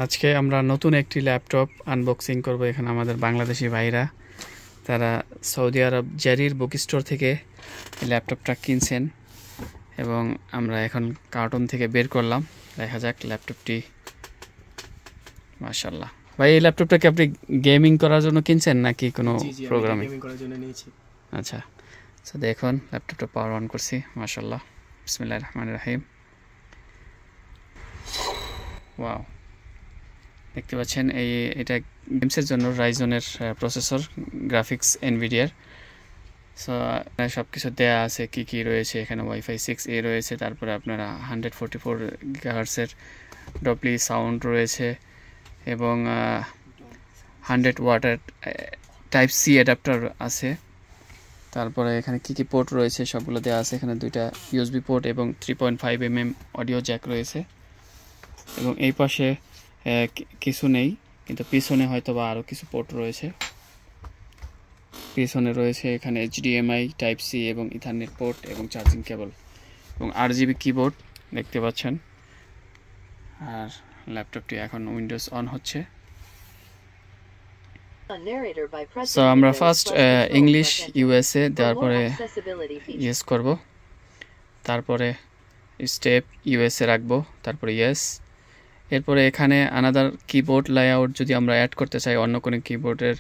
আজকে আমরা নতুন একটি ল্যাপটপ আনবক্সিং করব। এখানে আমাদের বাংলাদেশি ভাইরা তারা সৌদি আরব জারির বুক স্টোর থেকে ল্যাপটপটা কিনছেন এবং আমরা এখন কার্টুন থেকে বের করলাম। দেখা যাক ল্যাপটপটি। মাশাআল্লাহ ভাই, এই ল্যাপটপটা কি আপনি গেমিং করার জন্য কিনছেন নাকি কোনো প্রোগ্রামিং? গেমিং করার জন্য নিয়েছি। আচ্ছা, তো দেখুন ল্যাপটপটা পাওয়ার অন করছি। মাশাআল্লাহ, বিসমিল্লাহির রহমানির রহিম। ওয়াও, দেখতে পাচ্ছেন এটা গেমসের জন্য রাইজনের প্রসেসর, গ্রাফিক্স এনভিডিয়ার। সো সব কিছু দেওয়া আছে, কি কি রয়েছে এখানে। ওয়াইফাই 6A রয়েছে, তারপরে আপনারা 144 GHz ডপলি সাউন্ড রয়েছে এবং 100 ওয়াটের টাইপ সি অ্যাডাপ্টার আছে। তারপরে এখানে কি কি পোর্ট রয়েছে সবগুলো দেওয়া আছে। এখানে দুইটা ইউএসবি পোর্ট এবং 3.5mm অডিও জ্যাক রয়েছে এবং এই পাশে কিছু নেই, কিন্তু পিছনে হয়তো বা আরও কিছু পোর্ট রয়েছে। পিছনে রয়েছে এখানে HDMI টাইপ সি এবং ইথারনেট পোর্ট এবং চার্জিং কেবল এবং RGB কিবোর্ড দেখতে পাচ্ছেন। আর ল্যাপটপটি এখন উইন্ডোজ অন হচ্ছে। সো আমরা ফার্স্ট ইংলিশ USA দেওয়ার পরে ইয়েস করব, তারপরে স্টেপ USA রাখবো, তারপরে ইয়েস। এরপরে এখানে আনাদার কিবোর্ড লেআউট যদি আমরা অ্যাড করতে চাই, অন্য কোনো কিবোর্ডের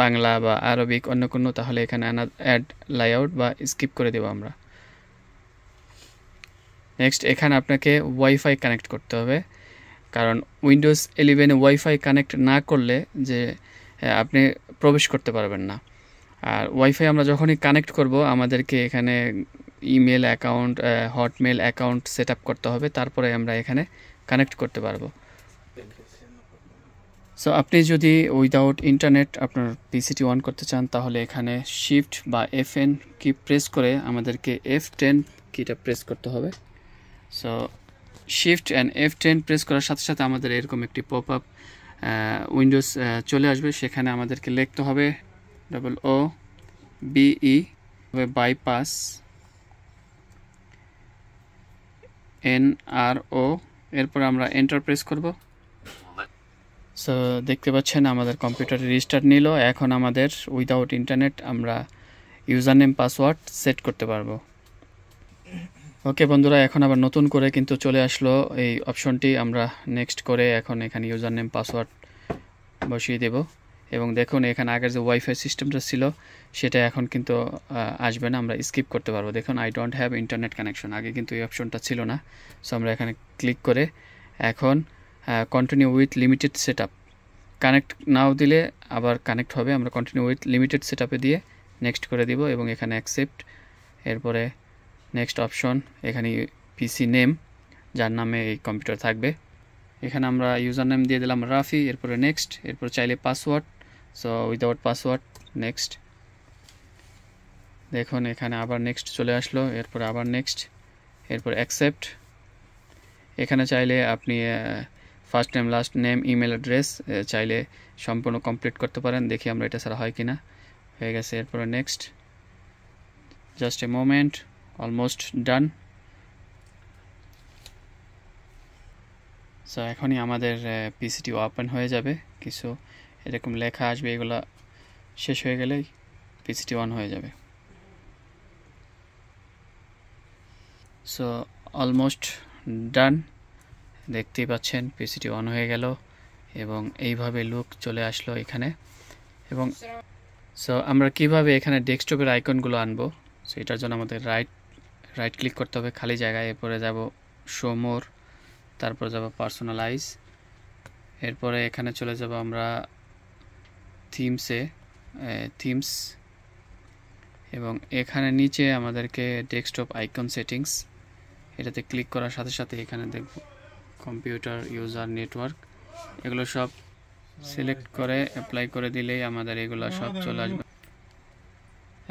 বাংলা বা আরবিক অন্য কোনো, তাহলে এখানে অ্যাড লেআউট বা স্কিপ করে দেব আমরা। নেক্সট, এখানে আপনাকে ওয়াইফাই কানেক্ট করতে হবে, কারণ উইন্ডোজ 11 ওয়াইফাই কানেক্ট না করলে যে আপনি প্রবেশ করতে পারবেন না। আর ওয়াইফাই আমরা যখনই কানেক্ট করব আমাদেরকে এখানে email account, Hotmail account set up করতে হবে, তারপরে আমরা এখানে কানেক্ট করতে পারবো। সো আপনি যদি উইদাউট ইন্টারনেট আপনার পিসিটি অন করতে চান, তাহলে এখানে শিফট বা FN কি প্রেস করে আমাদেরকে F10 কিটা প্রেস করতে হবে। So shift and F10 press করার সাথে সাথে আমাদের এরকম একটি পপ আপ উইন্ডোজ চলে আসবে। সেখানে আমাদেরকে লিখতে হবে OOBE বাইপাস NRO, এরপর আমরা এন্টার প্রেস করব। সো দেখতে পাচ্ছেন আমাদের কম্পিউটারে রিস্টার্ট নিল। এখন আমাদের উইদাউট ইন্টারনেট আমরা ইউজার নেম পাসওয়ার্ড সেট করতে পারবো। ওকে বন্ধুরা, এখন আবার নতুন করে কিন্তু চলে আসলো এই অপশনটি। আমরা নেক্সট করে এখন এখানে ইউজার নেম পাসওয়ার্ড বসিয়ে দেব এবং দেখুন এখানে আগের যে ওয়াইফাই সিস্টেমটা ছিল সেটা এখন কিন্তু আসবে না, আমরা স্কিপ করতে পারবো। দেখুন I don't have internet connection, আগে কিন্তু এই অপশনটা ছিল না। সো আমরা এখানে ক্লিক করে এখন continue with limited set up, connect now দিলে আবার কানেক্ট হবে। আমরা কন্টিনিউ উইথ লিমিটেড সেট আপে দিয়ে নেক্সট করে দিব এবং এখানে অ্যাকসেপ্ট। এরপরে নেক্সট অপশন, এখানে পিসি নেম যার নামে এই কম্পিউটার থাকবে, এখানে আমরা ইউজার নেম দিয়ে দিলাম রাফি। এরপরে নেক্সট, এরপর চাইলে password. So without password next. দেখুন এখানে আবার নেক্সট চলে আসলো, এরপর আবার নেক্সট, এরপর অ্যাকসেপ্ট। এখানে চাইলে আপনি first name, last name, email address চাইলে সম্পূর্ণ কমপ্লিট করতে পারেন। দেখি আমরা এটা ছাড়া হয় কিনা। হয়ে গেছে, এরপরে next. Just a moment, almost done. So এখনই আমাদের পিসিটি ওপেন হয়ে যাবে, কিছু এরকম লেখা আসবে, এগুলো শেষ হয়ে গেলেই পিসিটি অন হয়ে যাবে। সো অলমোস্ট ডান, দেখতেই পাচ্ছেন পিসিটি অন হয়ে গেল এবং এইভাবে লুক চলে আসলো এখানে। এবং সো আমরা কিভাবে এখানে ডেস্কটপের আইকনগুলো আনবো, সো এটার জন্য আমাদের রাইট ক্লিক করতে হবে খালি জায়গায়, এরপরে যাব শো মোর, তারপর যাব পার্সোনালাইজ, এরপরে এখানে চলে যাব আমরা থিমস এবং এখানে নিচে আমাদেরকে ডেস্কটপ আইকন সেটিংস, এটাতে ক্লিক করার সাথে সাথে এখানে দেখব কম্পিউটার ইউজার নেটওয়ার্ক, এগুলো সব সিলেক্ট করে অ্যাপ্লাই করে দিলেই আমাদের এগুলো সব চলে আসবে।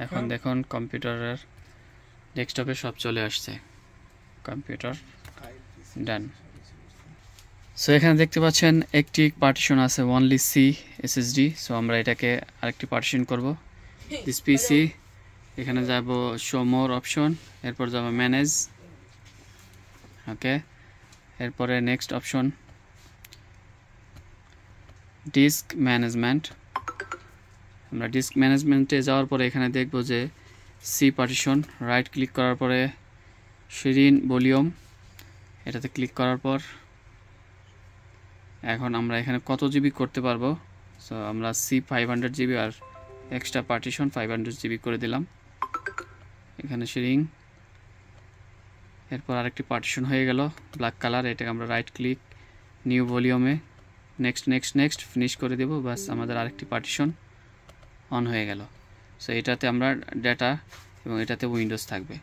এখন দেখুন কম্পিউটারের ডেস্কটপে সব চলে আসছে, কম্পিউটার ডান। সো এখানে দেখতে পাচ্ছেন একটি পার্টিশন আছে অনলি সি SSD। সো আমরা এটাকে আরেকটি পার্টিশন করব, দিস পিসি। এখানে যাব শো মোর অপশন, এরপর যাব ম্যানেজ, ওকে। এরপরে নেক্সট অপশন ডিস্ক ম্যানেজমেন্ট। আমরা ডিস্ক ম্যানেজমেন্টে যাওয়ার পরে এখানে দেখব যে সি পার্টিশন, রাইট ক্লিক করার পরে শিরিন ভলিউম, এটাতে ক্লিক করার পর এখন আমরা এখানে কত জিবি করতে পারবো। সো আমরা সি 500 জিবি আর এক্সট্রা পার্টিশন 500 জিবি করে দিলাম। এখানে শিরিং, এরপর আরেকটি পার্টিশন হয়ে গেল ব্ল্যাক কালার। এটাকে আমরা রাইট ক্লিক, নিউ ভলিউমে নেক্সট নেক্সট নেক্সট ফিনিশ করে দেব। বাস আমাদের আরেকটি পার্টিশন অন হয়ে গেল। সো এটাতে আমরা ডেটা এবং এটাতে উইন্ডোজ থাকবে।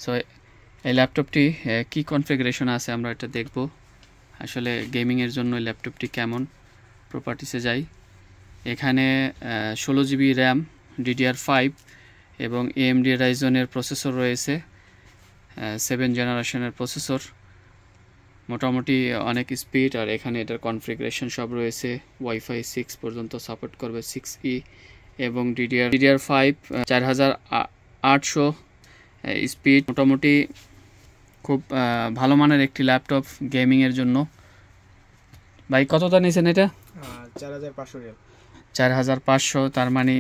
সো এই ল্যাপটপটি কি কনফিগারেশন আছে আমরা এটা দেখব। আসলে গেমিংয়ের জন্য ল্যাপটপটি কেমন। প্রপার্টিসে যাই, এখানে 16 জিবি র্যাম, DDR5 এবং AMD রাইজনের প্রসেসর রয়েছে, 7 জেনারেশনের প্রসেসর, মোটামুটি অনেক স্পিড। আর এখানে এটার কনফিগারেশন সব রয়েছে, ওয়াইফাই 6 পর্যন্ত সাপোর্ট করবে, 6E এবং DDR5 4800 স্পিড। মোটামুটি খুব ভালো মানের একটি ল্যাপটপ গেমিংয়ের জন্য। ভাই কতটা নিয়েছেন এটা? 4500 রিয়াল। 4500, তার মানে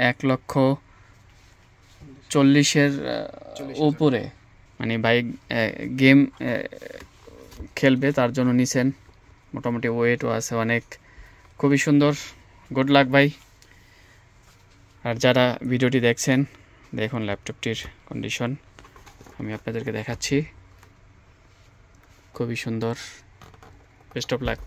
1,40,000-এর উপরে। মানে ভাই গেম খেলবে তার জন্য নিছেন। মোটামুটি ওয়েটও আছে অনেক, খুবই সুন্দর। গুড লাক ভাই। আর যারা ভিডিওটি দেখছেন, দেখুন ল্যাপটপটির কন্ডিশন আমি আপনাদেরকে দেখাচ্ছি, খুবই সুন্দর। Best of luck.